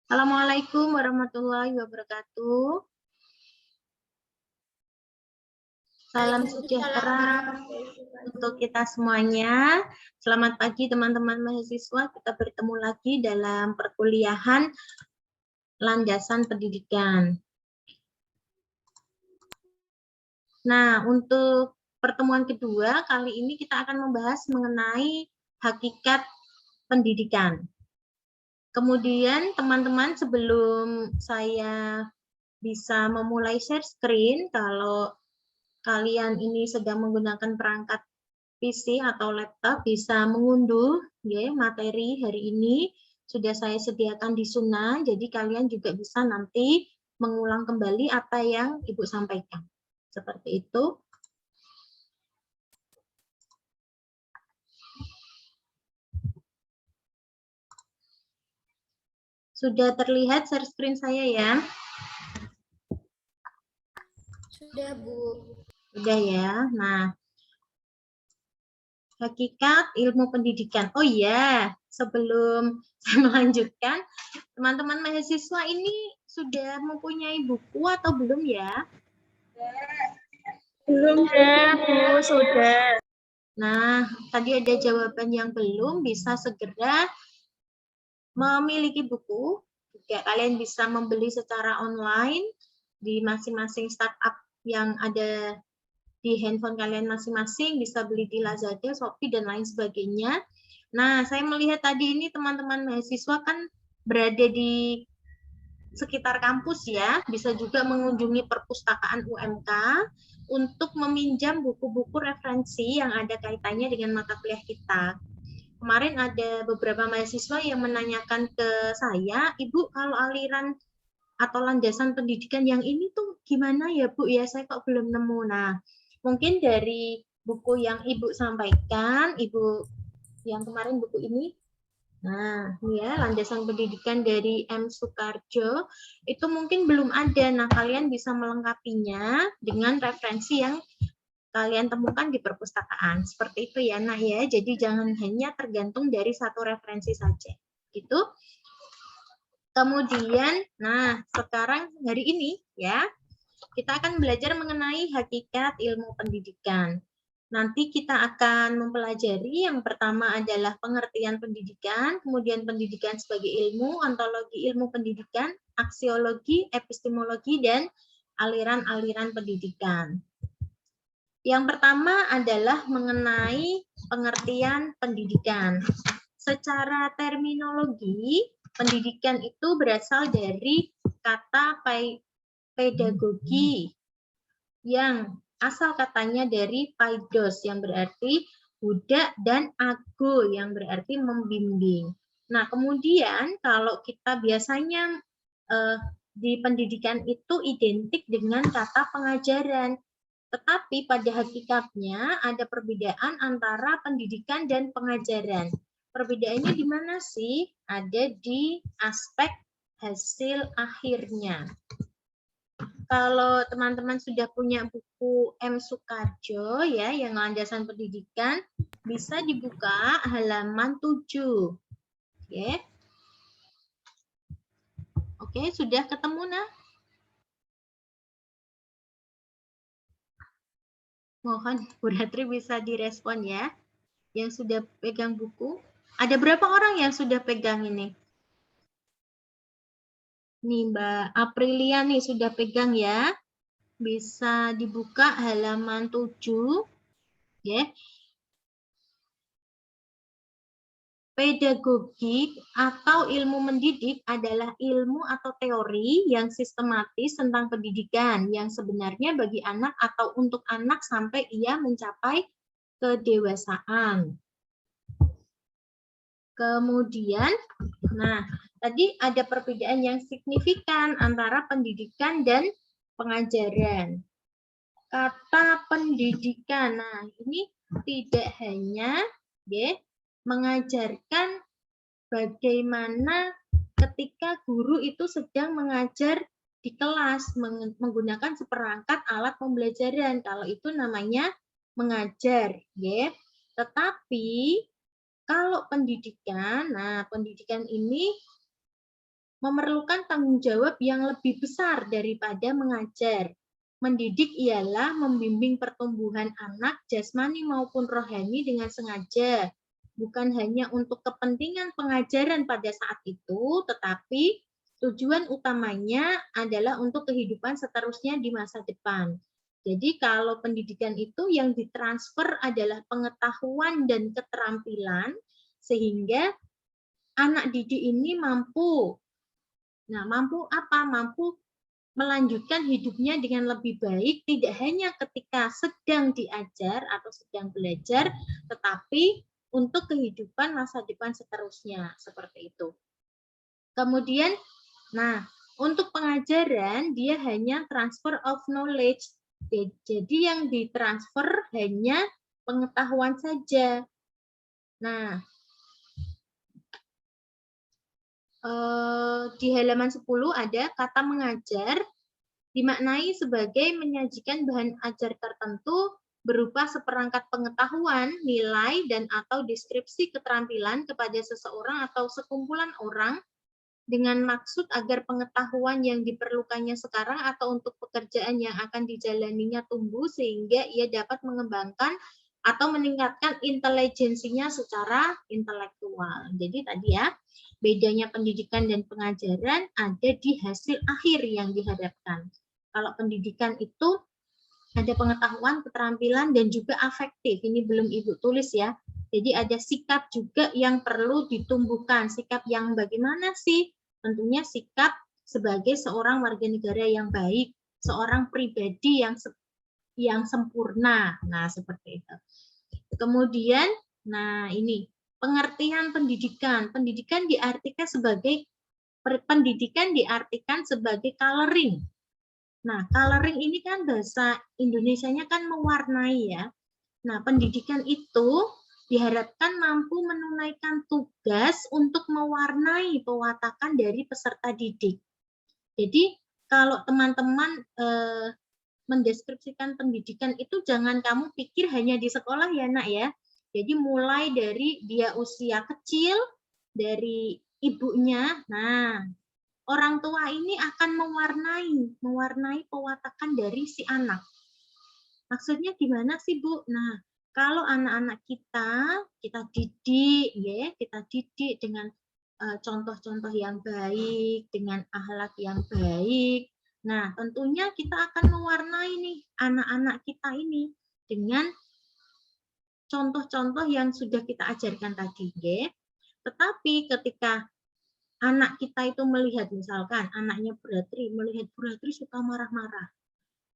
Assalamualaikum warahmatullahi wabarakatuh. Salam sejahtera untuk kita semuanya. Selamat pagi teman-teman mahasiswa. Kita bertemu lagi dalam perkuliahan landasan pendidikan. Nah, untuk pertemuan kedua, kali ini kita akan membahas mengenai hakikat pendidikan. Kemudian teman-teman, sebelum saya bisa memulai share screen, kalau kalian ini sedang menggunakan perangkat PC atau laptop, bisa mengunduh ya, materi hari ini sudah saya sediakan di Suna, jadi kalian juga bisa nanti mengulang kembali apa yang Ibu sampaikan. Seperti itu. Sudah terlihat share screen saya ya? Sudah, Bu. Sudah ya. Nah, hakikat ilmu pendidikan. Oh iya, sebelum saya melanjutkan, teman-teman mahasiswa ini sudah mempunyai buku atau belum ya? Belum ya, Bu. Sudah. Nah, tadi ada jawaban yang belum, bisa segera memiliki buku. Juga kalian bisa membeli secara online di masing-masing startup yang ada di handphone kalian masing-masing, bisa beli di Lazada, Shopee, dan lain sebagainya. Nah, saya melihat tadi ini teman-teman mahasiswa kan berada di sekitar kampus ya, bisa juga mengunjungi perpustakaan UMK untuk meminjam buku-buku referensi yang ada kaitannya dengan mata kuliah kita. Kemarin ada beberapa mahasiswa yang menanyakan ke saya, Ibu kalau aliran atau landasan pendidikan yang ini tuh gimana ya Bu ya, saya kok belum nemu. Nah, mungkin dari buku yang Ibu sampaikan, Ibu yang kemarin buku ini, nah ini ya landasan pendidikan dari M. Soekarjo, itu mungkin belum ada. Nah, kalian bisa melengkapinya dengan referensi yang kalian temukan di perpustakaan. Seperti itu ya, nah ya. Jadi jangan hanya tergantung dari satu referensi saja. Gitu. Kemudian, nah sekarang hari ini ya, kita akan belajar mengenai hakikat ilmu pendidikan. Nanti kita akan mempelajari yang pertama adalah pengertian pendidikan, kemudian pendidikan sebagai ilmu, ontologi ilmu pendidikan, aksiologi, epistemologi, dan aliran-aliran pendidikan. Yang pertama adalah mengenai pengertian pendidikan. Secara terminologi, pendidikan itu berasal dari kata pedagogi yang asal katanya dari paidos yang berarti budak dan ago yang berarti membimbing. Nah, kemudian kalau kita biasanya di pendidikan itu identik dengan kata pengajaran. Tetapi pada hakikatnya ada perbedaan antara pendidikan dan pengajaran. Perbedaannya di mana sih? Ada di aspek hasil akhirnya. Kalau teman-teman sudah punya buku M. Soekarjo ya, yang landasan pendidikan, bisa dibuka halaman 7. Oke, sudah ketemu nah? Mohon Bu Ratri bisa direspon ya, yang sudah pegang buku. Ada berapa orang yang sudah pegang ini? Nih Mbak Aprilia nih sudah pegang ya. Bisa dibuka halaman 7. Ya. Pedagogi atau ilmu mendidik adalah ilmu atau teori yang sistematis tentang pendidikan yang sebenarnya bagi anak atau untuk anak sampai ia mencapai kedewasaan. Kemudian, nah, tadi ada perbedaan yang signifikan antara pendidikan dan pengajaran. Kata pendidikan, nah ini tidak hanya mengajarkan bagaimana ketika guru itu sedang mengajar di kelas menggunakan seperangkat alat pembelajaran. Kalau itu namanya mengajar, Tetapi kalau pendidikan, nah pendidikan ini memerlukan tanggung jawab yang lebih besar daripada mengajar. Mendidik ialah membimbing pertumbuhan anak jasmani maupun rohani dengan sengaja, bukan hanya untuk kepentingan pengajaran pada saat itu, tetapi tujuan utamanya adalah untuk kehidupan seterusnya di masa depan. Jadi kalau pendidikan itu yang ditransfer adalah pengetahuan dan keterampilan, sehingga anak didik ini mampu. Nah, mampu apa? Mampu melanjutkan hidupnya dengan lebih baik, tidak hanya ketika sedang diajar atau sedang belajar, tetapi untuk kehidupan masa depan seterusnya, seperti itu. Kemudian, nah, untuk pengajaran, dia hanya transfer of knowledge. Jadi yang ditransfer hanya pengetahuan saja. Nah, di halaman 10 ada kata mengajar dimaknai sebagai menyajikan bahan ajar tertentu berupa seperangkat pengetahuan, nilai, dan atau deskripsi keterampilan kepada seseorang atau sekumpulan orang dengan maksud agar pengetahuan yang diperlukannya sekarang atau untuk pekerjaan yang akan dijalaninya tumbuh sehingga ia dapat mengembangkan atau meningkatkan intelijensinya secara intelektual. Jadi tadi ya, bedanya pendidikan dan pengajaran ada di hasil akhir yang diharapkan. Kalau pendidikan itu ada pengetahuan, keterampilan, dan juga afektif. Ini belum Ibu tulis ya. Jadi ada sikap juga yang perlu ditumbuhkan. Sikap yang bagaimana sih? Tentunya sikap sebagai seorang warga negara yang baik, seorang pribadi yang sempurna. Nah, seperti itu. Kemudian, nah ini pengertian pendidikan. Pendidikan diartikan sebagai coloring. Nah, coloring ini kan bahasa Indonesianya kan mewarnai ya. Nah, pendidikan itu diharapkan mampu menunaikan tugas untuk mewarnai pewatakan dari peserta didik. Jadi, kalau teman-teman mendeskripsikan pendidikan itu jangan kamu pikir hanya di sekolah ya nak ya. Jadi mulai dari dia usia kecil, dari ibunya, nah orang tua ini akan mewarnai pewatakan dari si anak. Maksudnya gimana sih Bu? Nah, kalau anak-anak kita didik ya, kita didik dengan contoh-contoh yang baik, dengan akhlak yang baik. Nah, tentunya kita akan mewarnai nih anak-anak kita ini dengan contoh-contoh yang sudah kita ajarkan tadi, ya. Tetapi ketika anak kita itu melihat, misalkan anaknya melihat Bu Ratri suka marah-marah,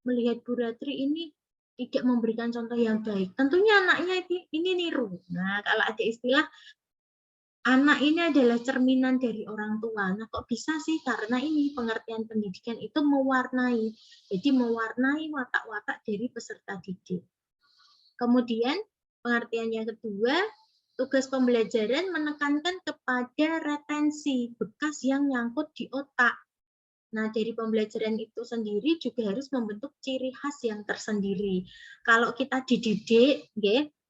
melihat Bu Ratri ini tidak memberikan contoh yang baik, tentunya anaknya ini niru. Nah, kalau ada istilah anak ini adalah cerminan dari orang tua. Nah, kok bisa sih? Karena ini pengertian pendidikan itu mewarnai. Jadi mewarnai watak-watak dari peserta didik. Kemudian, pengertian yang kedua, tugas pembelajaran menekankan kepada retensi, bekas yang nyangkut di otak. Nah, dari pembelajaran itu sendiri juga harus membentuk ciri khas yang tersendiri. Kalau kita dididik,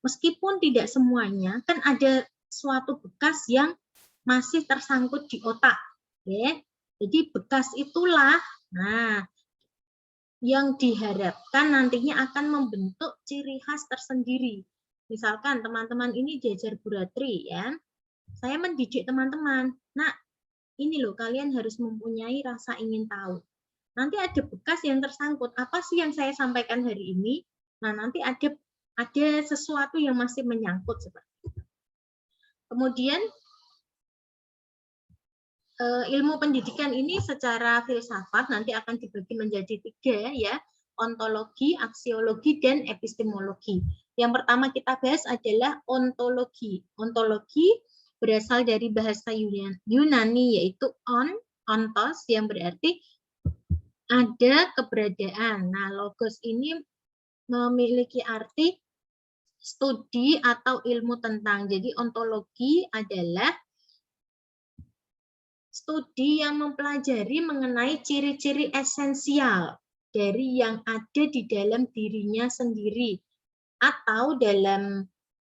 meskipun tidak semuanya, kan ada suatu bekas yang masih tersangkut di otak. Jadi bekas itulah yang diharapkan nantinya akan membentuk ciri khas tersendiri. Misalkan teman-teman ini diajar Bu Ratri ya, saya mendidik teman-teman. Nah, ini loh kalian harus mempunyai rasa ingin tahu. Nanti ada bekas yang tersangkut. Apa sih yang saya sampaikan hari ini? Nah, nanti ada sesuatu yang masih menyangkut seperti itu. Kemudian ilmu pendidikan ini secara filsafat nanti akan dibagi menjadi 3 ya, ontologi, aksiologi, dan epistemologi. Yang pertama kita bahas adalah ontologi. Ontologi berasal dari bahasa Yunani yaitu ontos yang berarti ada keberadaan. Nah, logos ini memiliki arti studi atau ilmu tentang. Jadi ontologi adalah studi yang mempelajari mengenai ciri-ciri esensial dari yang ada di dalam dirinya sendiri. Atau dalam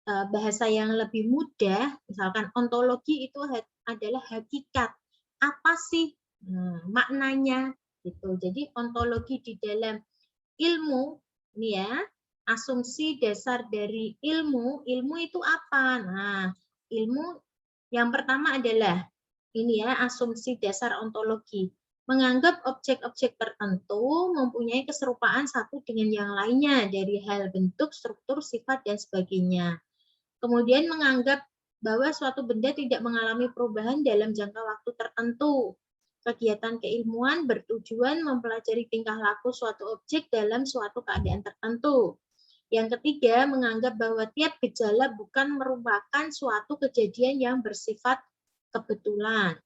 bahasa yang lebih mudah, misalkan ontologi itu adalah hakikat. apa sih maknanya gitu. Jadi ontologi di dalam ilmu ini ya, asumsi dasar dari ilmu itu apa? Nah, ilmu yang pertama adalah ini ya, asumsi dasar ontologi. Menganggap objek-objek tertentu mempunyai keserupaan satu dengan yang lainnya dari hal bentuk, struktur, sifat, dan sebagainya. Kemudian menganggap bahwa suatu benda tidak mengalami perubahan dalam jangka waktu tertentu. Kegiatan keilmuan bertujuan mempelajari tingkah laku suatu objek dalam suatu keadaan tertentu. Yang ketiga, menganggap bahwa tiap gejala bukan merupakan suatu kejadian yang bersifat kebetulan.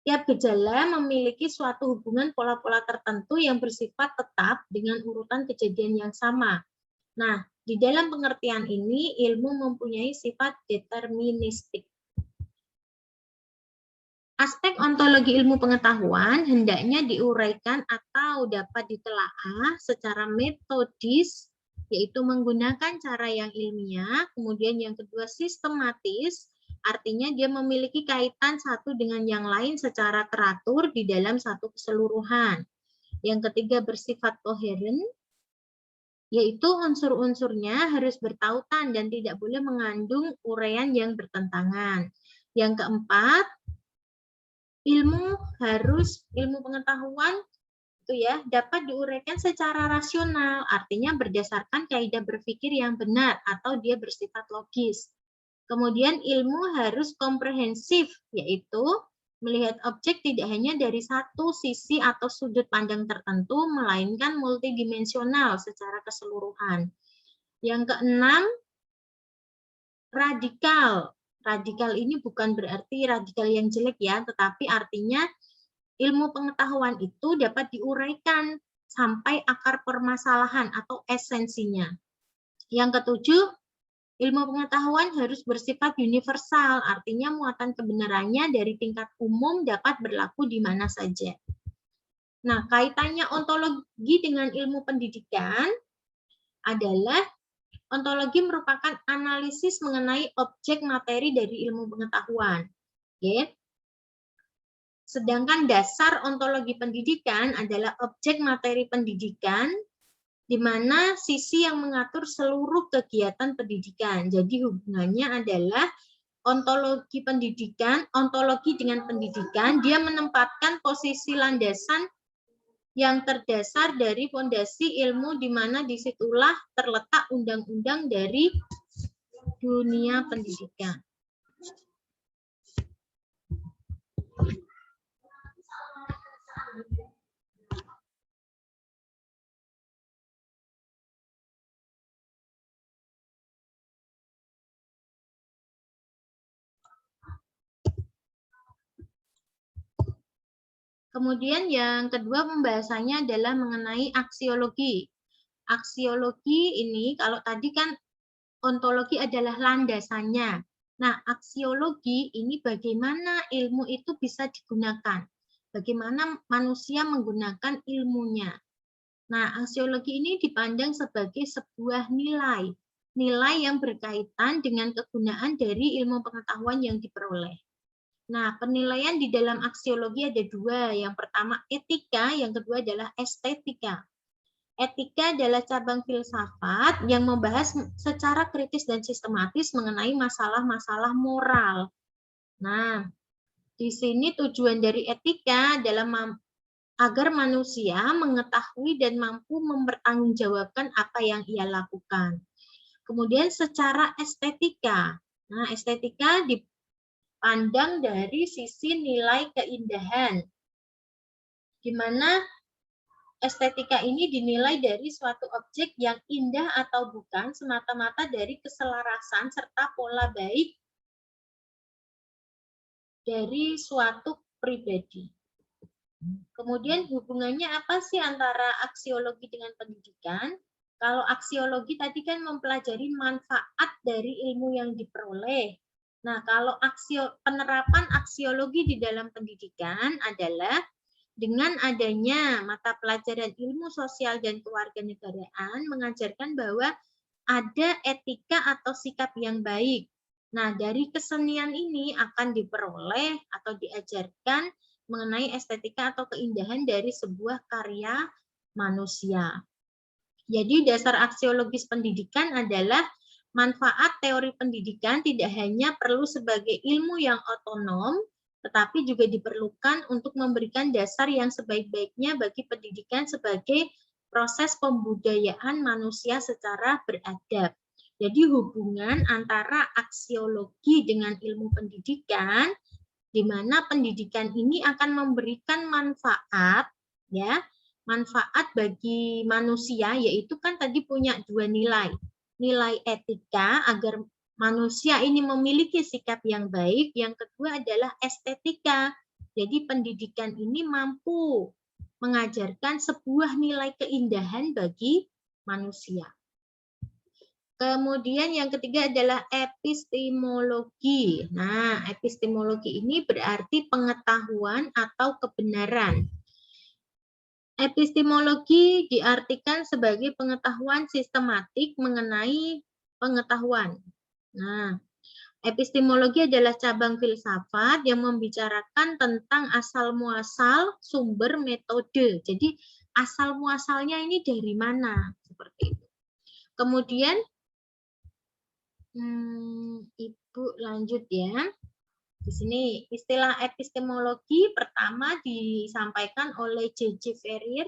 Tiap gejala memiliki suatu hubungan pola-pola tertentu yang bersifat tetap dengan urutan kejadian yang sama. Nah, di dalam pengertian ini, ilmu mempunyai sifat deterministik. Aspek ontologi ilmu pengetahuan hendaknya diuraikan atau dapat ditelaah secara metodis, yaitu menggunakan cara yang ilmiah. Kemudian yang kedua, sistematis, artinya dia memiliki kaitan satu dengan yang lain secara teratur di dalam satu keseluruhan. Yang ketiga, bersifat koheren, yaitu unsur-unsurnya harus bertautan dan tidak boleh mengandung uraian yang bertentangan. Yang keempat, ilmu pengetahuan itu ya dapat diuraikan secara rasional, artinya berdasarkan kaidah berpikir yang benar atau dia bersifat logis. Kemudian ilmu harus komprehensif, yaitu melihat objek tidak hanya dari satu sisi atau sudut pandang tertentu, melainkan multidimensional secara keseluruhan. Yang keenam, radikal. Radikal ini bukan berarti radikal yang jelek ya, tetapi artinya ilmu pengetahuan itu dapat diuraikan sampai akar permasalahan atau esensinya. Yang ketujuh, ilmu pengetahuan harus bersifat universal, artinya muatan kebenarannya dari tingkat umum dapat berlaku di mana saja. Nah, kaitannya ontologi dengan ilmu pendidikan adalah ontologi merupakan analisis mengenai objek materi dari ilmu pengetahuan. Oke. Sedangkan dasar ontologi pendidikan adalah objek materi pendidikan, di mana sisi yang mengatur seluruh kegiatan pendidikan. Jadi hubungannya adalah ontologi pendidikan, ontologi dengan pendidikan, dia menempatkan posisi landasan yang terdasar dari fondasi ilmu, di mana disitulah terletak undang-undang dari dunia pendidikan. Kemudian yang kedua pembahasannya adalah mengenai aksiologi. Aksiologi ini kalau tadi kan ontologi adalah landasannya. Nah, aksiologi ini bagaimana ilmu itu bisa digunakan. Bagaimana manusia menggunakan ilmunya. Nah, aksiologi ini dipandang sebagai sebuah nilai. Nilai yang berkaitan dengan kegunaan dari ilmu pengetahuan yang diperoleh. Nah, penilaian di dalam aksiologi ada dua. Yang pertama etika, yang kedua adalah estetika. Etika adalah cabang filsafat yang membahas secara kritis dan sistematis mengenai masalah-masalah moral. Nah, di sini tujuan dari etika adalah agar manusia mengetahui dan mampu mempertanggungjawabkan apa yang ia lakukan. Kemudian secara estetika. Nah, estetika dipandang dari sisi nilai keindahan, di mana estetika ini dinilai dari suatu objek yang indah atau bukan semata-mata dari keselarasan serta pola baik dari suatu pribadi. Kemudian hubungannya apa sih antara aksiologi dengan pendidikan? Kalau aksiologi tadi kan mempelajari manfaat dari ilmu yang diperoleh. Nah, kalau penerapan aksiologi di dalam pendidikan adalah dengan adanya mata pelajaran ilmu sosial dan kewarganegaraan mengajarkan bahwa ada etika atau sikap yang baik. Nah, dari kesenian ini akan diperoleh atau diajarkan mengenai estetika atau keindahan dari sebuah karya manusia. Jadi dasar aksiologis pendidikan adalah manfaat teori pendidikan tidak hanya perlu sebagai ilmu yang otonom, tetapi juga diperlukan untuk memberikan dasar yang sebaik-baiknya bagi pendidikan sebagai proses pembudayaan manusia secara beradab. Jadi hubungan antara aksiologi dengan ilmu pendidikan, di mana pendidikan ini akan memberikan manfaat, ya, manfaat bagi manusia, yaitu kan tadi punya dua nilai. Nilai etika agar manusia ini memiliki sikap yang baik, yang kedua adalah estetika. Jadi pendidikan ini mampu mengajarkan sebuah nilai keindahan bagi manusia. Kemudian yang ketiga adalah epistemologi. Nah, epistemologi ini berarti pengetahuan atau kebenaran. Epistemologi diartikan sebagai pengetahuan sistematik mengenai pengetahuan. Nah, epistemologi adalah cabang filsafat yang membicarakan tentang asal-muasal sumber metode. Jadi, asal-muasalnya ini dari mana? Seperti itu. Kemudian, Ibu lanjut ya. Di sini istilah epistemologi pertama disampaikan oleh J.J. Ferrier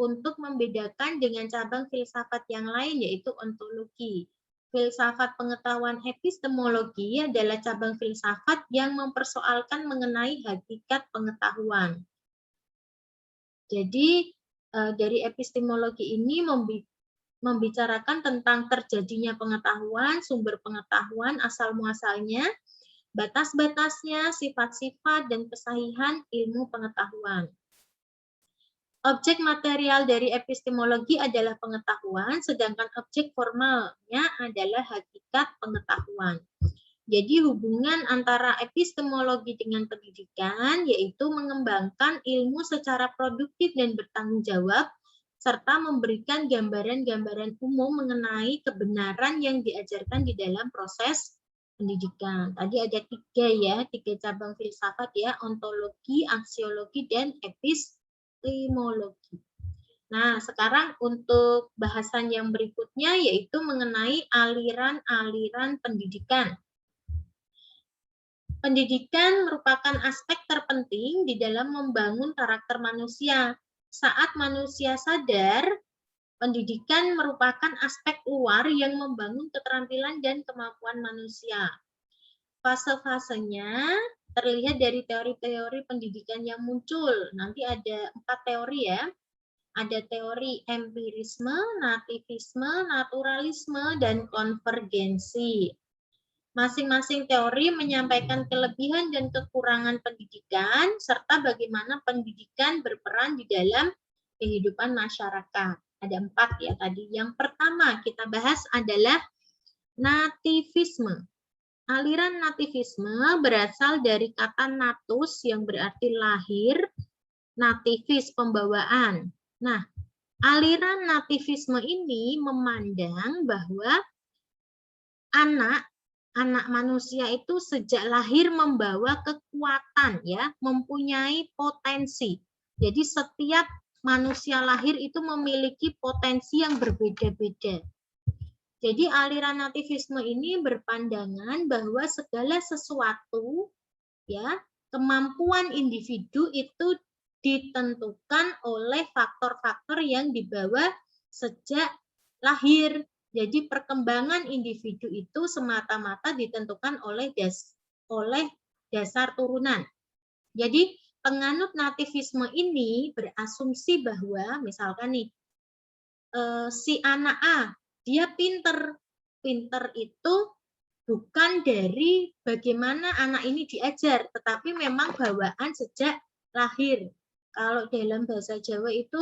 untuk membedakan dengan cabang filsafat yang lain, yaitu ontologi. Filsafat pengetahuan epistemologi adalah cabang filsafat yang mempersoalkan mengenai hakikat pengetahuan. Jadi dari epistemologi ini membicarakan tentang terjadinya pengetahuan, sumber pengetahuan, asal-muasalnya, batas-batasnya, sifat-sifat, dan kesahihan ilmu pengetahuan. Objek material dari epistemologi adalah pengetahuan, sedangkan objek formalnya adalah hakikat pengetahuan. Jadi hubungan antara epistemologi dengan pendidikan yaitu mengembangkan ilmu secara produktif dan bertanggung jawab, serta memberikan gambaran-gambaran umum mengenai kebenaran yang diajarkan di dalam proses pendidikan. Tadi ada tiga cabang filsafat ya, ontologi, aksiologi, dan epistemologi. Nah, sekarang untuk bahasan yang berikutnya yaitu mengenai aliran-aliran pendidikan. Pendidikan merupakan aspek terpenting di dalam membangun karakter manusia. Saat manusia sadar, pendidikan merupakan aspek luar yang membangun keterampilan dan kemampuan manusia. Fase-fasenya terlihat dari teori-teori pendidikan yang muncul. Nanti ada 4 teori ya. Ada teori empirisme, nativisme, naturalisme, dan konvergensi. Masing-masing teori menyampaikan kelebihan dan kekurangan pendidikan, serta bagaimana pendidikan berperan di dalam kehidupan masyarakat. Ada 4 ya tadi. Yang pertama kita bahas adalah nativisme. Aliran nativisme berasal dari kata natus yang berarti lahir, nativis pembawaan. Nah, aliran nativisme ini memandang bahwa anak manusia itu sejak lahir membawa kekuatan ya, mempunyai potensi. Jadi setiap manusia lahir itu memiliki potensi yang berbeda-beda. Jadi aliran nativisme ini berpandangan bahwa segala sesuatu ya, kemampuan individu itu ditentukan oleh faktor-faktor yang dibawa sejak lahir. Jadi perkembangan individu itu semata-mata ditentukan oleh dasar turunan. Jadi penganut nativisme ini berasumsi bahwa misalkan nih si anak A dia pinter itu bukan dari bagaimana anak ini diajar, tetapi memang bawaan sejak lahir. Kalau dalam bahasa Jawa itu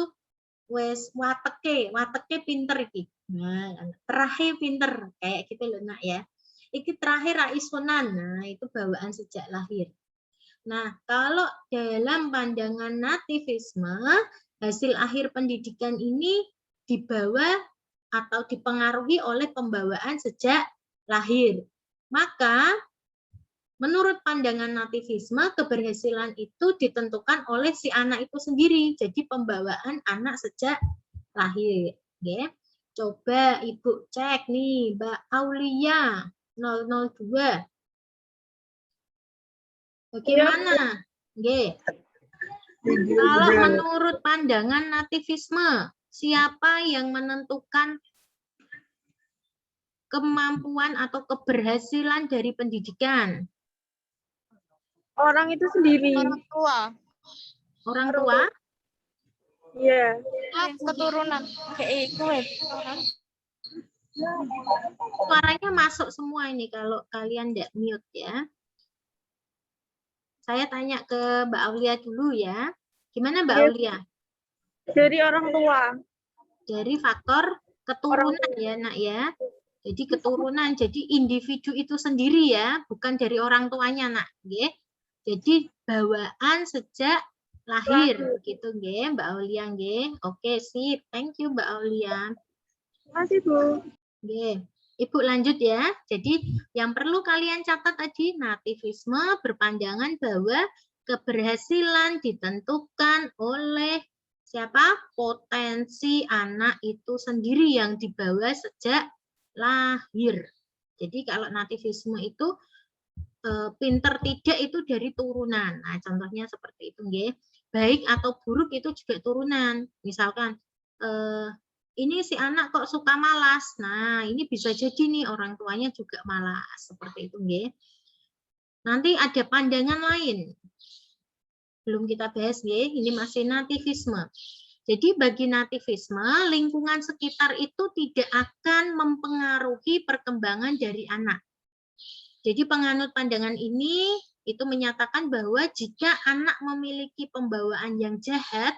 wes wateke pinter iki. Nah, terakhir pinter kayak gitu loh nak ya. Iki terakhir raisonan. Nah, itu bawaan sejak lahir. Nah, kalau dalam pandangan nativisme, hasil akhir pendidikan ini dibawa atau dipengaruhi oleh pembawaan sejak lahir. Maka menurut pandangan nativisme, keberhasilan itu ditentukan oleh si anak itu sendiri. Jadi pembawaan anak sejak lahir. Ya. Coba Ibu cek nih, Mbak Aulia 002. Bagaimana? Ya. Kalau menurut pandangan nativisme, siapa yang menentukan kemampuan atau keberhasilan dari pendidikan? Orang itu sendiri. Orang tua. Orang tua? Iya. Keturunan. Kayak gue. Suaranya masuk semua ini kalau kalian tidak mute ya. Saya tanya ke Mbak Aulia dulu ya. Gimana Mbak Aulia? Dari orang tua. Dari faktor keturunan ya nak ya. Jadi keturunan, jadi individu itu sendiri ya, bukan dari orang tuanya nak. Nggih. Jadi bawaan sejak lahir, begitu nggih Mbak Aulia nggih. Oke, sip. Thank you Mbak Aulia. Terima kasih, Bu. Nggih. Ibu lanjut ya. Jadi yang perlu kalian catat tadi, nativisme berpandangan bahwa keberhasilan ditentukan oleh siapa? Potensi anak itu sendiri yang dibawa sejak lahir. Jadi kalau nativisme itu pinter tidak itu dari turunan. Nah, contohnya seperti itu nggih. Baik atau buruk itu juga turunan. Misalkan ini si anak kok suka malas. Nah, ini bisa jadi nih orang tuanya juga malas. Seperti itu, nggih. Nanti ada pandangan lain. Belum kita bahas, nggih. Ini masih nativisme. Jadi bagi nativisme, lingkungan sekitar itu tidak akan mempengaruhi perkembangan dari anak. Jadi penganut pandangan ini itu menyatakan bahwa jika anak memiliki pembawaan yang jahat,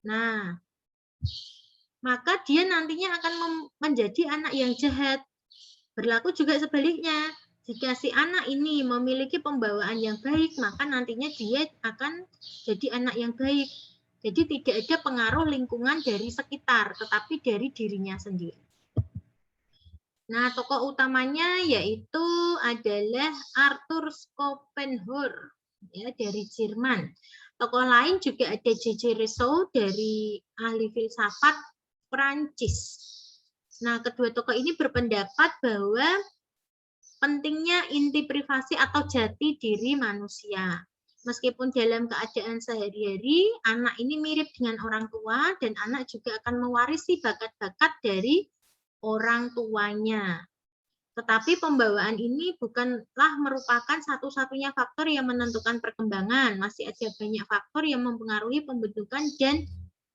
nah, maka dia nantinya akan menjadi anak yang jahat. Berlaku juga sebaliknya. Jika si anak ini memiliki pembawaan yang baik, maka nantinya dia akan jadi anak yang baik. Jadi tidak ada pengaruh lingkungan dari sekitar, tetapi dari dirinya sendiri. Nah, tokoh utamanya yaitu adalah Arthur Schopenhauer ya, dari Jerman. Tokoh lain juga ada J.J. Rousseau dari ahli filsafat Prancis. Nah, kedua tokoh ini berpendapat bahwa pentingnya inti privasi atau jati diri manusia. Meskipun dalam keadaan sehari-hari, anak ini mirip dengan orang tua dan anak juga akan mewarisi bakat-bakat dari orang tuanya. Tetapi pembawaan ini bukanlah merupakan satu-satunya faktor yang menentukan perkembangan. Masih ada banyak faktor yang mempengaruhi pembentukan dan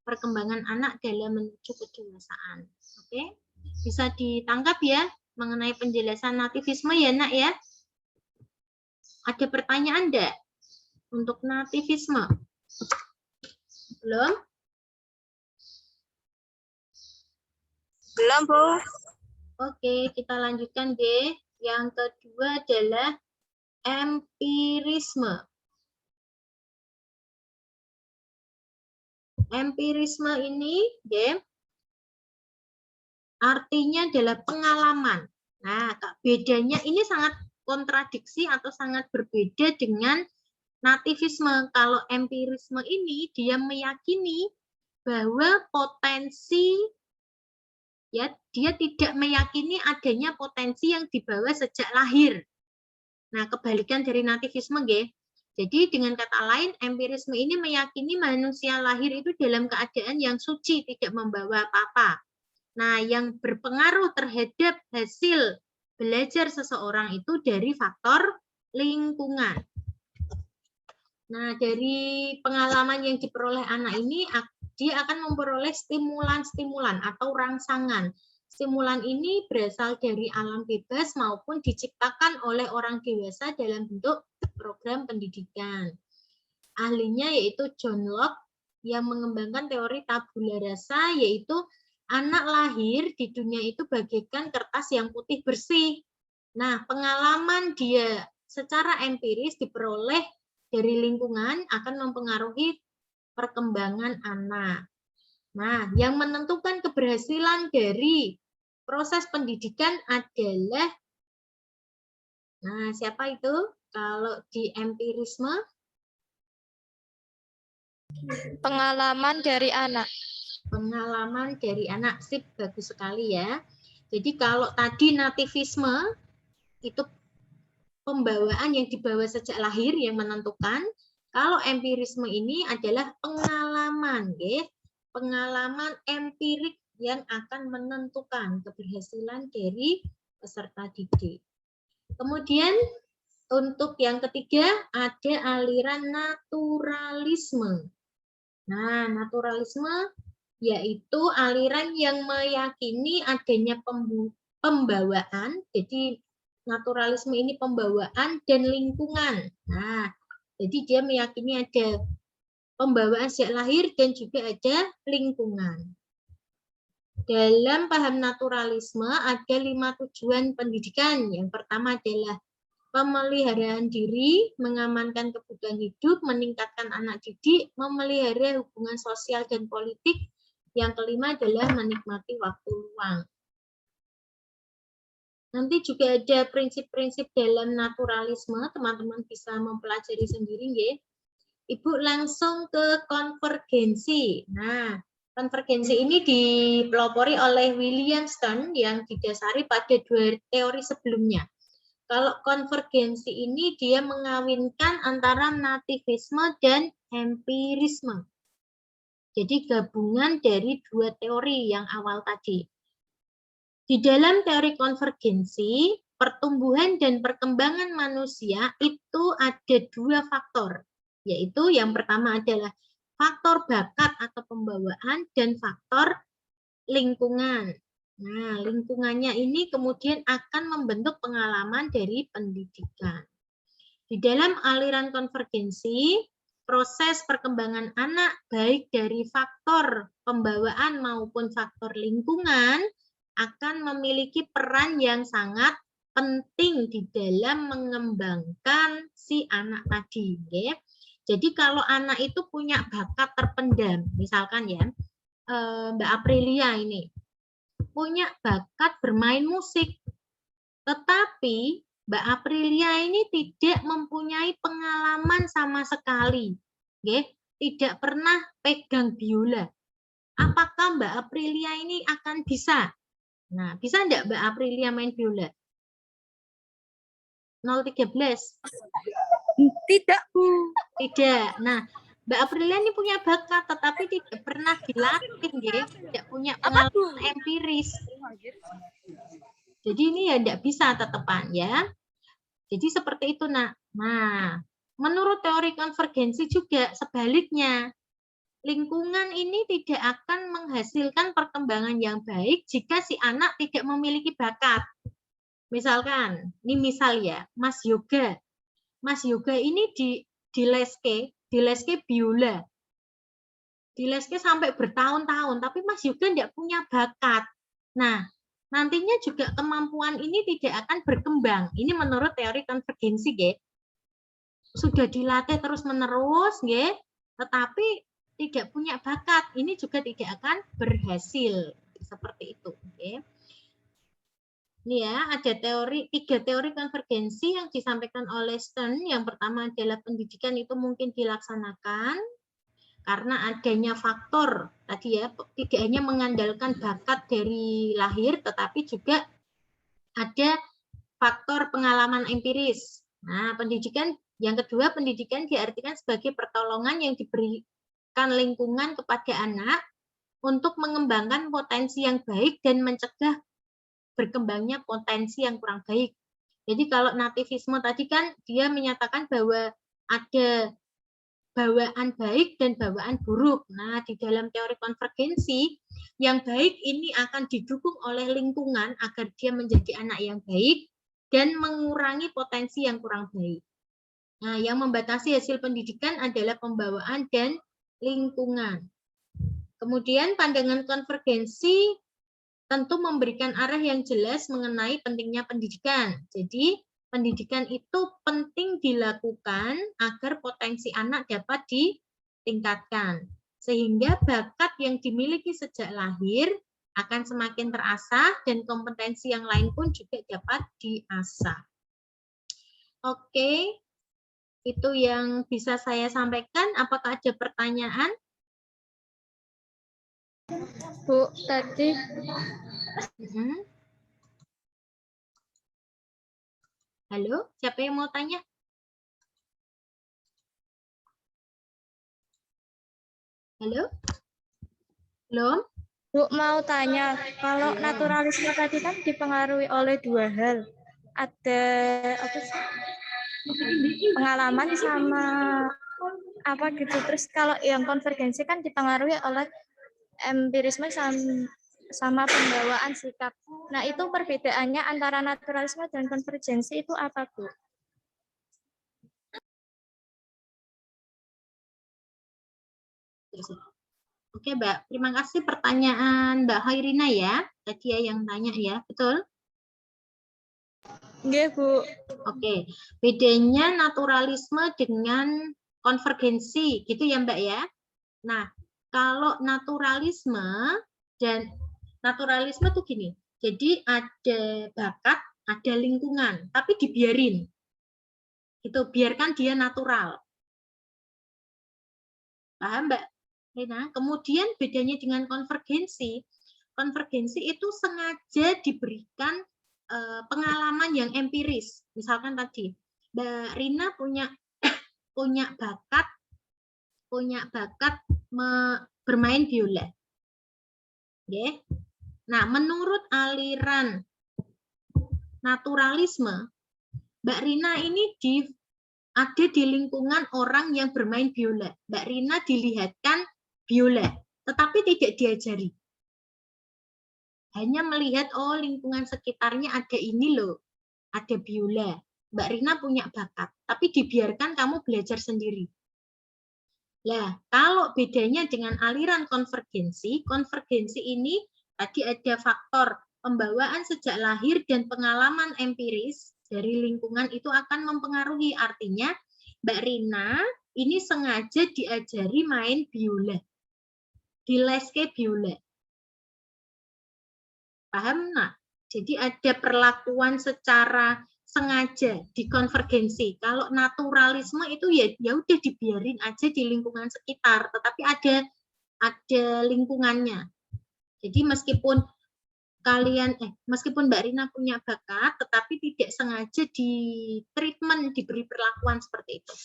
perkembangan anak dalam menuju kedewasaan. Oke, bisa ditangkap ya mengenai penjelasan nativisme ya nak ya. Ada pertanyaan enggak untuk nativisme? Belum? Belum, Bu. Oke, kita lanjutkan deh. Yang kedua adalah empirisme. Empirisme ini, artinya adalah pengalaman. Nah, bedanya ini sangat kontradiksi atau sangat berbeda dengan nativisme. Kalau empirisme ini dia meyakini bahwa potensi ya dia tidak meyakini adanya potensi yang dibawa sejak lahir. Nah, kebalikan dari nativisme, nggih. Jadi dengan kata lain, empirisme ini meyakini manusia lahir itu dalam keadaan yang suci, tidak membawa apa-apa. Nah, yang berpengaruh terhadap hasil belajar seseorang itu dari faktor lingkungan. Nah, dari pengalaman yang diperoleh anak ini, dia akan memperoleh stimulan-stimulan atau rangsangan. Stimulan ini berasal dari alam bebas maupun diciptakan oleh orang dewasa dalam bentuk program pendidikan. Ahlinya yaitu John Locke yang mengembangkan teori tabula rasa, yaitu anak lahir di dunia itu bagaikan kertas yang putih bersih. Nah, pengalaman dia secara empiris diperoleh dari lingkungan akan mempengaruhi perkembangan anak. Nah, yang menentukan keberhasilan dari proses pendidikan adalah Nah, siapa itu? Kalau di empirisme, Pengalaman dari anak. pengalaman dari anak. Sip, bagus sekali ya. Jadi kalau tadi nativisme itu pembawaan yang dibawa sejak lahir yang menentukan. Kalau empirisme ini adalah pengalaman, ya. Pengalaman empirik yang akan menentukan keberhasilan dari peserta didik. Kemudian untuk yang ketiga ada aliran naturalisme. Nah, naturalisme yaitu aliran yang meyakini adanya pembawaan. Jadi naturalisme ini pembawaan dan lingkungan. Nah, jadi dia meyakini ada pembawaan sejak lahir dan juga ada lingkungan. Dalam paham naturalisme ada 5 tujuan pendidikan. Yang pertama adalah pemeliharaan diri, mengamankan kebutuhan hidup, meningkatkan anak didik, memelihara hubungan sosial dan politik. Yang kelima adalah menikmati waktu luang. Nanti juga ada prinsip-prinsip dalam naturalisme, teman-teman bisa mempelajari sendiri, ya. Ibu langsung ke konvergensi. Nah, konvergensi ini dipelopori oleh William Stern yang didasari pada 2 teori sebelumnya. Kalau konvergensi ini dia mengawinkan antara nativisme dan empirisme. Jadi gabungan dari 2 teori yang awal tadi. Di dalam teori konvergensi, pertumbuhan dan perkembangan manusia itu ada 2 faktor. Yaitu yang pertama adalah faktor bakat atau pembawaan dan faktor lingkungan. Nah, lingkungannya ini kemudian akan membentuk pengalaman dari pendidikan. Di dalam aliran konvergensi, proses perkembangan anak baik dari faktor pembawaan maupun faktor lingkungan akan memiliki peran yang sangat penting di dalam mengembangkan si anak tadi. Ya. Jadi kalau anak itu punya bakat terpendam, misalkan ya, Mbak Aprilia ini punya bakat bermain musik, tetapi Mbak Aprilia ini tidak mempunyai pengalaman sama sekali, tidak pernah pegang biola. Apakah Mbak Aprilia ini akan bisa? Nah, bisa enggak Mbak Aprilia main biola? 013? Tidak, Bu. Tidak. Nah, Mbak Aprilia ini punya bakat, tetapi tidak pernah dilatih, tidak punya pengalaman empiris. Jadi ini ya tidak bisa tetepan ya. Jadi seperti itu, Nak. Nah, menurut teori konvergensi juga sebaliknya. Lingkungan ini tidak akan menghasilkan perkembangan yang baik jika si anak tidak memiliki bakat. Misalkan, ini misal ya, Mas Yoga. Mas Yoga ini dileske biola. Dileske sampai bertahun-tahun, tapi Mas Yoga tidak punya bakat. Nah, nantinya juga kemampuan ini tidak akan berkembang. Ini menurut teori konvergensi, sudah dilatih terus-menerus, tetapi tidak punya bakat. Ini juga tidak akan berhasil. Seperti itu. Ini ya, ada 3 teori konvergensi yang disampaikan oleh Stern. Yang pertama adalah pendidikan itu mungkin dilaksanakan karena adanya faktor tadi ya, tidak hanya mengandalkan bakat dari lahir, tetapi juga ada faktor pengalaman empiris. Nah, pendidikan yang kedua, pendidikan diartikan sebagai pertolongan yang diberikan lingkungan kepada anak untuk mengembangkan potensi yang baik dan mencegah berkembangnya potensi yang kurang baik. Jadi kalau nativisme tadi kan dia menyatakan bahwa ada bawaan baik dan bawaan buruk. Nah, di dalam teori konvergensi, yang baik ini akan didukung oleh lingkungan agar dia menjadi anak yang baik dan mengurangi potensi yang kurang baik. Nah, yang membatasi hasil pendidikan adalah pembawaan dan lingkungan. Kemudian pandangan konvergensi tentu memberikan arah yang jelas mengenai pentingnya pendidikan. Jadi, pendidikan itu penting dilakukan agar potensi anak dapat ditingkatkan. Sehingga bakat yang dimiliki sejak lahir akan semakin terasah dan kompetensi yang lain pun juga dapat diasah. Oke, itu yang bisa saya sampaikan. Apakah ada pertanyaan? Bu, tadi Halo, siapa yang mau tanya? Halo? Belum? Bu mau tanya, kalau naturalisme tadi kan dipengaruhi oleh dua hal. Ada apa sih? Pengalaman sama apa gitu. Terus kalau yang konvergensi kan dipengaruhi oleh empirisme sama pembawaan sikap. Nah, itu perbedaannya antara naturalisme dan konvergensi itu apa, Bu? Oke, Mbak. Terima kasih pertanyaan Mbak Hairina ya. Tadi ya yang tanya ya, betul? Nggih, Bu. Oke, bedanya naturalisme dengan konvergensi, gitu ya Mbak ya. Nah, kalau naturalisme tuh gini, jadi ada bakat, ada lingkungan, tapi dibiarin. Gitu, biarkan dia natural. Paham Mbak Rina? Kemudian bedanya dengan konvergensi itu sengaja diberikan pengalaman yang empiris. Misalkan tadi Mbak Rina punya bakat bermain biola. Okay. Nah, menurut aliran naturalisme, Mbak Rina ini ada di lingkungan orang yang bermain biola. Mbak Rina dilihatkan biola, tetapi tidak diajari. Hanya melihat, oh lingkungan sekitarnya ada ini loh, ada biola. Mbak Rina punya bakat, tapi dibiarkan kamu belajar sendiri. Nah, kalau bedanya dengan aliran konvergensi ini tadi ada faktor pembawaan sejak lahir dan pengalaman empiris dari lingkungan itu akan mempengaruhi. Artinya, Mbak Rina ini sengaja diajari main biola, di leske biola. Paham nggak? Jadi ada perlakuan secara sengaja di konvergensi. Kalau naturalisme itu ya udah dibiarin aja di lingkungan sekitar, tetapi ada lingkungannya. Jadi meskipun Mbak Rina punya bakat, tetapi tidak sengaja di treatment, diberi perlakuan seperti itu.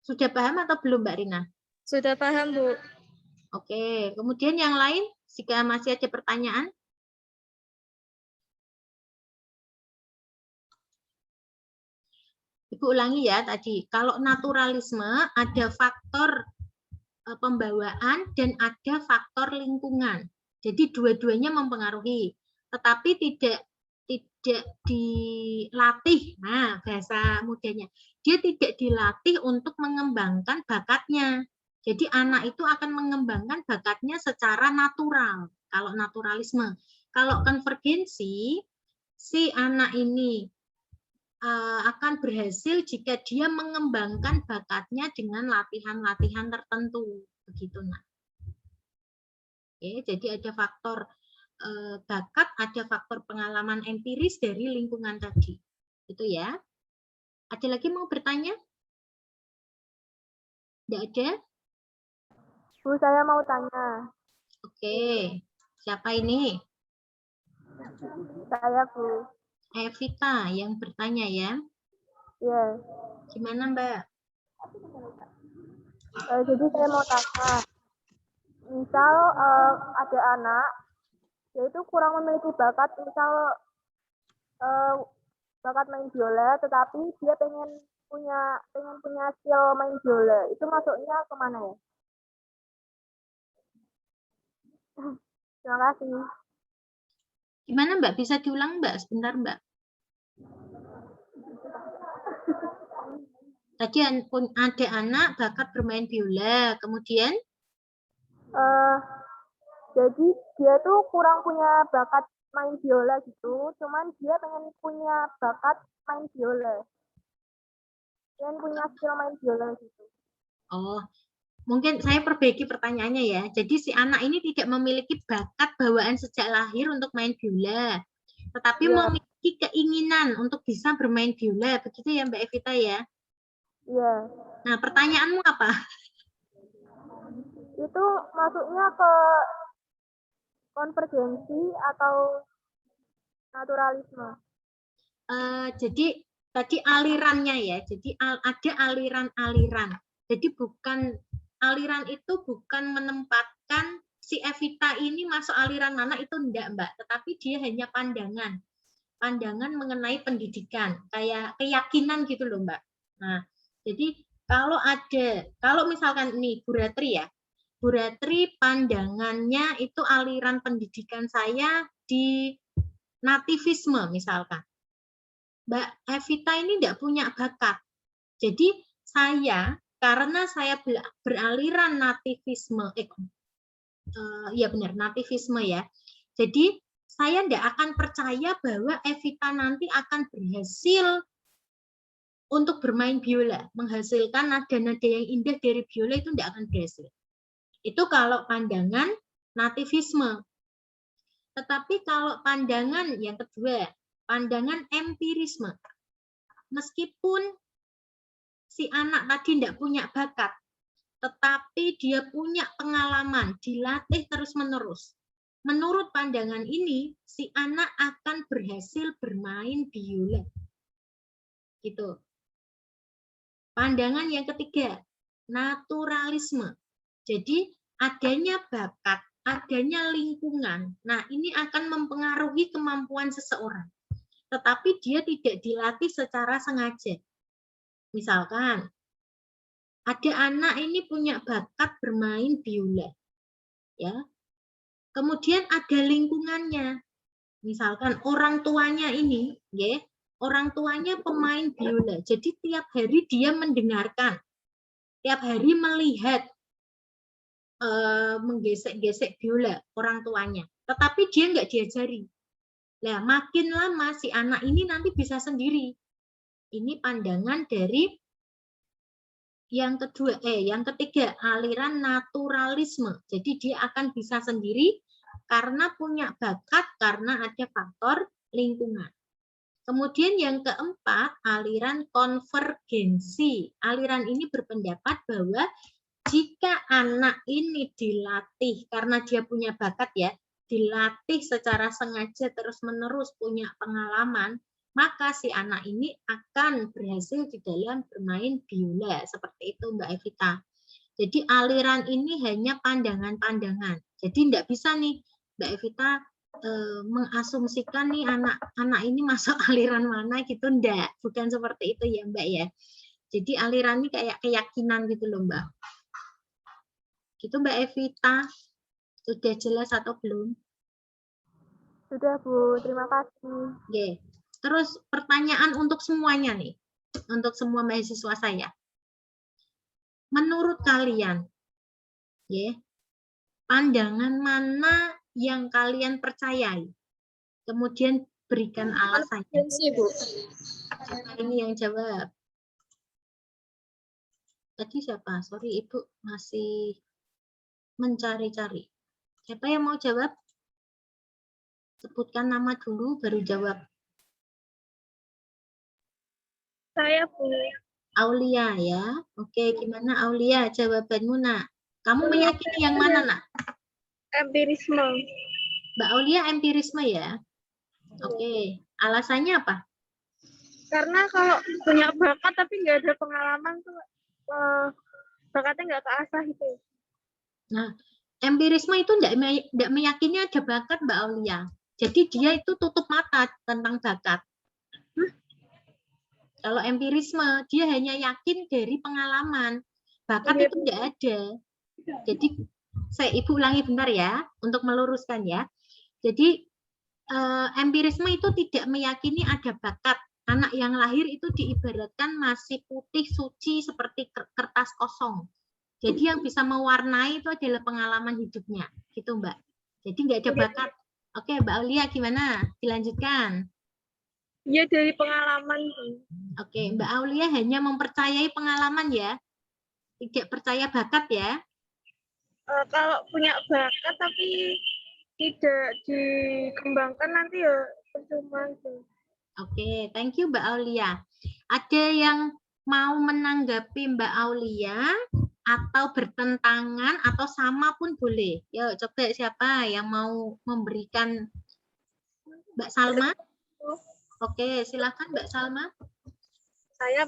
Sudah paham atau belum Mbak Rina? Sudah paham, Bu. Oke, kemudian yang lain, jika masih ada pertanyaan. Ibu ulangi ya tadi, kalau naturalisme ada faktor pembawaan dan ada faktor lingkungan. Jadi dua-duanya mempengaruhi, tetapi tidak dilatih. Nah, bahasa mudanya, dia tidak dilatih untuk mengembangkan bakatnya. Jadi anak itu akan mengembangkan bakatnya secara natural. Kalau naturalisme, kalau konvergensi, si anak ini akan berhasil jika dia mengembangkan bakatnya dengan latihan-latihan tertentu, begitu nak. Oke, jadi ada faktor bakat, ada faktor pengalaman empiris dari lingkungan tadi, itu ya. Ada lagi mau bertanya? Tidak ada? Bu, saya mau tanya. Oke, siapa ini? Saya, Bu. Evita yang bertanya ya. Iya. Gimana Mbak? Jadi saya mau tanya, misal ada anak, yaitu kurang memiliki bakat, misal bakat main biola, tetapi dia pengen punya skill main biola, itu masuknya kemana ya? Terima kasih. Gimana Mbak? Bisa diulang Mbak? Sebentar Mbak. Tadi ada anak bakat bermain biola, kemudian? Jadi dia tuh kurang punya bakat main biola gitu, cuman dia pengen punya bakat main biola. Pengen punya skill main biola gitu. Oh, mungkin saya perbaiki pertanyaannya ya. Jadi si anak ini tidak memiliki bakat bawaan sejak lahir untuk main biola, tetapi memiliki memiliki keinginan untuk bisa bermain biola, begitu ya Mbak Evita ya? Iya. Nah, pertanyaanmu apa? Itu masuknya ke konvergensi atau naturalisme? Jadi tadi alirannya ya, jadi ada aliran-aliran. Jadi bukan aliran itu bukan menempatkan si Evita ini masuk aliran mana itu enggak Mbak, tetapi dia hanya pandangan mengenai pendidikan, kayak keyakinan gitu loh Mbak. Nah, jadi kalau misalkan ini Bu Ratri ya, Bu Ratri pandangannya itu aliran pendidikan saya di nativisme misalkan. Mbak Evita ini tidak punya bakat. Jadi karena saya beraliran nativisme, ya benar, nativisme ya. Jadi saya tidak akan percaya bahwa Evita nanti akan berhasil untuk bermain biola, menghasilkan nada-nada yang indah dari biola itu tidak akan berhasil. Itu kalau pandangan nativisme. Tetapi kalau pandangan yang kedua, pandangan empirisme. Meskipun si anak tadi tidak punya bakat, tetapi dia punya pengalaman, dilatih terus-menerus. Menurut pandangan ini, si anak akan berhasil bermain biola. Gitu. Pandangan yang ketiga, naturalisme. Jadi adanya bakat, adanya lingkungan. Nah, ini akan mempengaruhi kemampuan seseorang. Tetapi dia tidak dilatih secara sengaja. Misalkan, ada anak ini punya bakat bermain biola. Ya. Kemudian ada lingkungannya. Misalkan orang tuanya ini, ya, orang tuanya pemain biola. Jadi tiap hari dia mendengarkan, tiap hari melihat menggesek-gesek biola orang tuanya. Tetapi dia nggak diajari. Nah, makin lama si anak ini nanti bisa sendiri. Ini pandangan dari yang ketiga, aliran naturalisme. Jadi dia akan bisa sendiri karena punya bakat, karena ada faktor lingkungan. Kemudian yang keempat, aliran konvergensi. Aliran ini berpendapat bahwa jika anak ini dilatih, karena dia punya bakat ya, dilatih secara sengaja terus-menerus punya pengalaman, maka si anak ini akan berhasil di dalam bermain biola. Seperti itu Mbak Evita. Jadi aliran ini hanya pandangan-pandangan. Jadi tidak bisa nih Mbak Evita mengasumsikan nih anak ini masuk aliran mana gitu, enggak. Bukan seperti itu ya Mbak ya. Jadi aliran ini kayak keyakinan gitu loh Mbak. Gitu Mbak Evita. Sudah jelas atau belum? Sudah Bu, terima kasih. Oke. Terus pertanyaan untuk semuanya nih. Untuk semua mahasiswa saya. Menurut kalian, ya, pandangan mana yang kalian percayai? Kemudian berikan alasannya. Bu. Siapa ini yang jawab? Tadi siapa? Sorry, Ibu masih mencari-cari. Siapa yang mau jawab? Sebutkan nama dulu, baru jawab. Saya Bu. Aulia ya. Oke, gimana Aulia jawabanmu nak? Kamu meyakini yang mana nak? Empirisme. Mbak Aulia empirisme ya? Oke, alasannya apa? Karena kalau punya bakat tapi nggak ada pengalaman tuh bakatnya nggak keasah gitu. Nah, empirisme itu tidak meyakini ada bakat Mbak Aulia. Jadi dia itu tutup mata tentang bakat. Kalau empirisme, dia hanya yakin dari pengalaman. Bakat itu tidak ada. Jadi, Ibu ulangi bentar ya, untuk meluruskan ya. Jadi, empirisme itu tidak meyakini ada bakat. Anak yang lahir itu diibaratkan masih putih, suci, seperti kertas kosong. Jadi yang bisa mewarnai itu adalah pengalaman hidupnya. Gitu Mbak. Jadi nggak ada bakat. Oke, Mbak Aulia gimana? Dilanjutkan. Iya, dari pengalaman. Oke, Mbak Aulia hanya mempercayai pengalaman ya? Tidak percaya bakat ya? Kalau punya bakat tapi tidak dikembangkan nanti ya percuma. Oke, thank you Mbak Aulia. Ada yang mau menanggapi Mbak Aulia atau bertentangan atau sama pun boleh. Yuk, coba siapa yang mau memberikan Mbak Salma? Oke, silakan Mbak Salma. Saya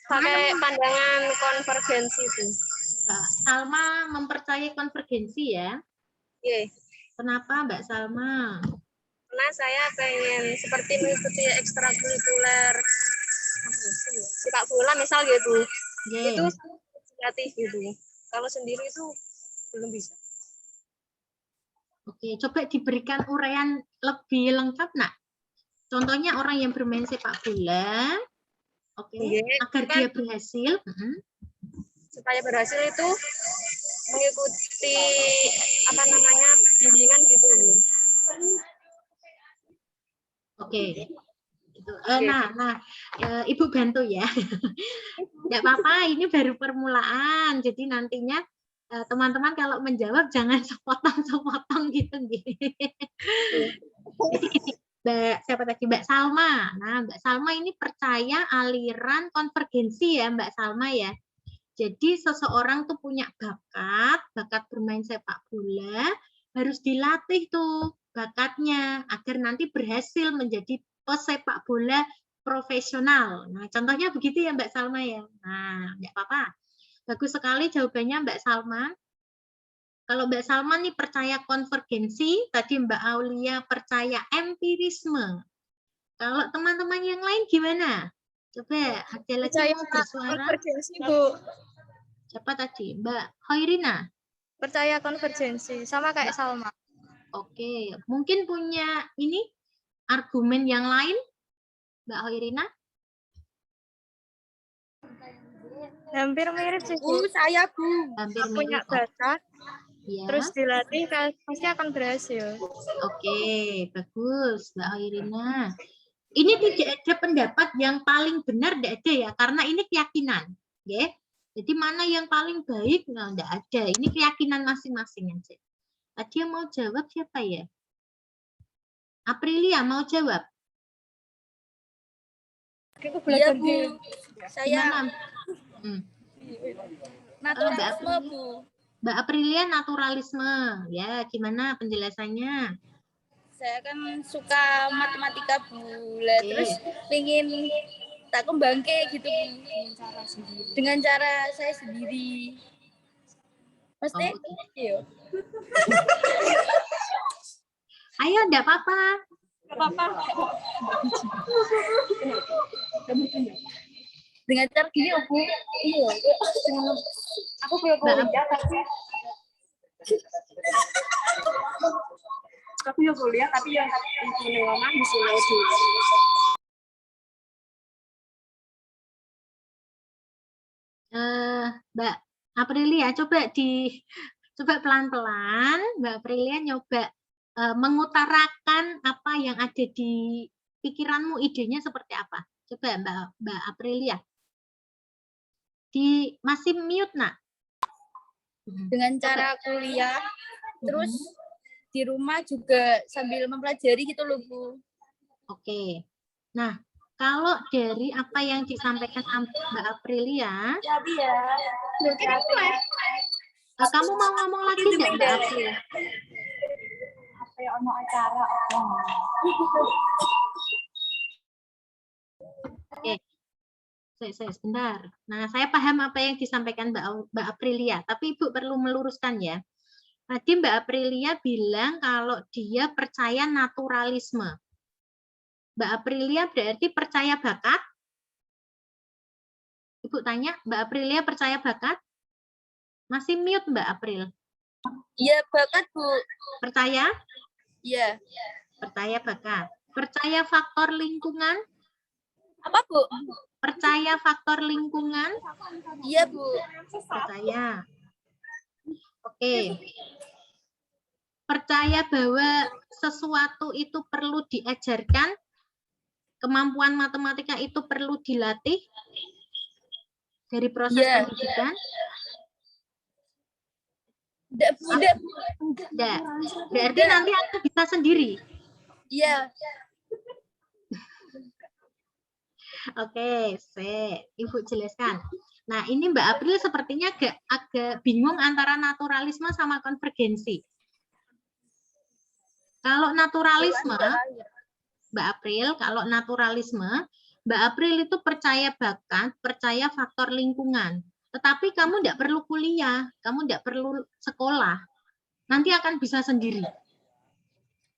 pakai pandangan konvergensi itu. Mbak Salma mempercayai konvergensi ya. Iya. Kenapa Mbak Salma? Karena saya pengen seperti mengikuti ekstrakurikuler sepak bola misal gitu. Ye. Itu kreatif gitu. Kalau sendiri itu belum bisa. Oke, coba diberikan uraian lebih lengkap, nak. Contohnya orang yang bermain sepak bola, oke, agar kan dia berhasil. supaya berhasil itu mengikuti apa namanya bimbingan gitu. Oke. Ibu bantu ya. Tidak apa-apa, ini baru permulaan. Jadi nantinya teman-teman kalau menjawab jangan sepotong-sepotong gitu. Jadi Mbak Salma. Nah, Mbak Salma ini percaya aliran konvergensi ya, Mbak Salma ya. Jadi seseorang tuh punya bakat bermain sepak bola, harus dilatih tuh bakatnya agar nanti berhasil menjadi pesepak bola profesional. Nah, contohnya begitu ya Mbak Salma ya. Nah, enggak apa-apa. Bagus sekali jawabannya Mbak Salma. Kalau Mbak Salma nih percaya konvergensi, tadi Mbak Aulia percaya empirisme. Kalau teman-teman yang lain gimana? Coba ada lagi Percaya mau bersuara. konvergensi, Bu. Siapa tadi? Mbak Hoirina? Percaya konvergensi, sama kayak Salma. Oke, mungkin punya ini argumen yang lain, Mbak Hoirina? Hampir mirip sih, Bu. Saya Bu. Hampir Punya mirip. bakat, Ya. terus dilatih, pasti akan berhasil. Oke, bagus Mbak Hoirina. Ini tidak ada pendapat yang paling benar, tidak ada ya, karena ini keyakinan. Ya. Jadi mana yang paling baik? Nah, tidak ada. Ini keyakinan masing-masing aja. Tadi yang mau jawab siapa ya? Aprilia mau jawab? Iya Bu. Saya naturalisme Bu. Mbak Aprilia naturalisme. Ya, gimana penjelasannya? Saya kan suka matematika Bu. Terus pengen tak kembangke gitu dengan cara saya sendiri. Pasti iya. Ayo, enggak apa-apa. Dengan cara gini Bu. Iya. Aku belum kuliah tapi yang lama di Sulawesi. Mbak Aprilia, coba pelan-pelan Mbak Aprilia nyoba mengutarakan apa yang ada di pikiranmu, idenya seperti apa? Coba Mbak Aprilia. Masih mute, Nak? Dengan cara kuliah, terus di rumah juga sambil mempelajari gitu loh Bu. Oke. Nah, kalau dari apa yang disampaikan Mbak Aprilia, kamu mau ngomong lagi nggak Mbak Aprilia? Oke. Saya sebentar. Nah, saya paham apa yang disampaikan Mbak Aprilia, tapi Ibu perlu meluruskan ya. Tadi Mbak Aprilia bilang kalau dia percaya naturalisme. Mbak Aprilia berarti percaya bakat? Ibu tanya, Mbak Aprilia percaya bakat? Masih mute Mbak April? Iya, bakat Bu. Percaya? Iya. Percaya bakat. Percaya faktor lingkungan? Apa Bu? Percaya faktor lingkungan? Iya Bu. Percaya. Oke. Percaya bahwa sesuatu itu perlu diajarkan? Kemampuan matematika itu perlu dilatih? Dari proses pendidikan? Tidak. Berarti nanti aku bisa sendiri? Iya. Oke, Ibu jelaskan. Nah, ini Mbak April sepertinya agak bingung antara naturalisme sama konvergensi. Kalau naturalisme, Mbak April, kalau naturalisme, Mbak April itu percaya bakat, percaya faktor lingkungan. Tetapi kamu tidak perlu kuliah, kamu tidak perlu sekolah. Nanti akan bisa sendiri.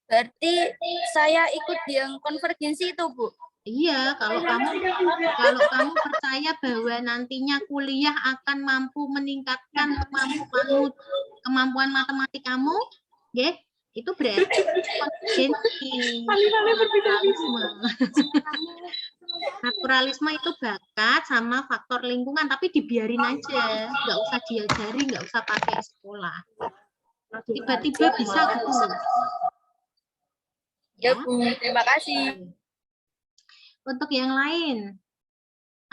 Berarti saya ikut yang konvergensi itu, Bu. Iya, kalau kamu percaya bahwa nantinya kuliah akan mampu meningkatkan kemampuan matematik kamu, ya, itu berarti konvergensi. Naturalisme itu bakat sama faktor lingkungan, tapi dibiarin aja, nggak usah diajari, nggak usah pakai sekolah. Tiba-tiba bisa gitu. Ya, Bu. Terima kasih. Untuk yang lain,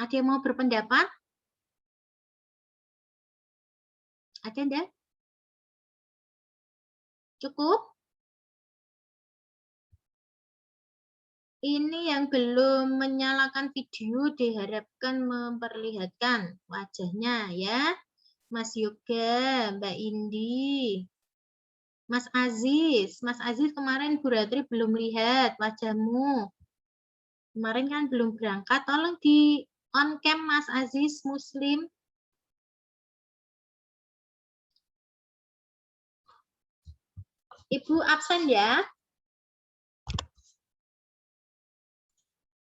ada yang mau berpendapat? Ada enggak? Cukup? Ini yang belum menyalakan video diharapkan memperlihatkan wajahnya ya. Mas Yoga, Mbak Indi, Mas Aziz. Mas Aziz kemarin Bu Ratri belum lihat wajahmu. Kemarin kan belum berangkat, tolong di on cam Mas Aziz Muslim. Ibu absen ya.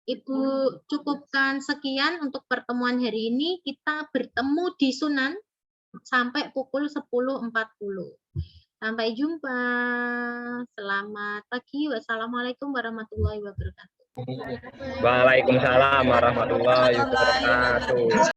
Ibu cukupkan sekian untuk pertemuan hari ini. Kita bertemu di Sunan sampai pukul 10.40. Sampai jumpa. Selamat pagi. Wassalamualaikum warahmatullahi wabarakatuh. Waalaikumsalam warahmatullahi wabarakatuh.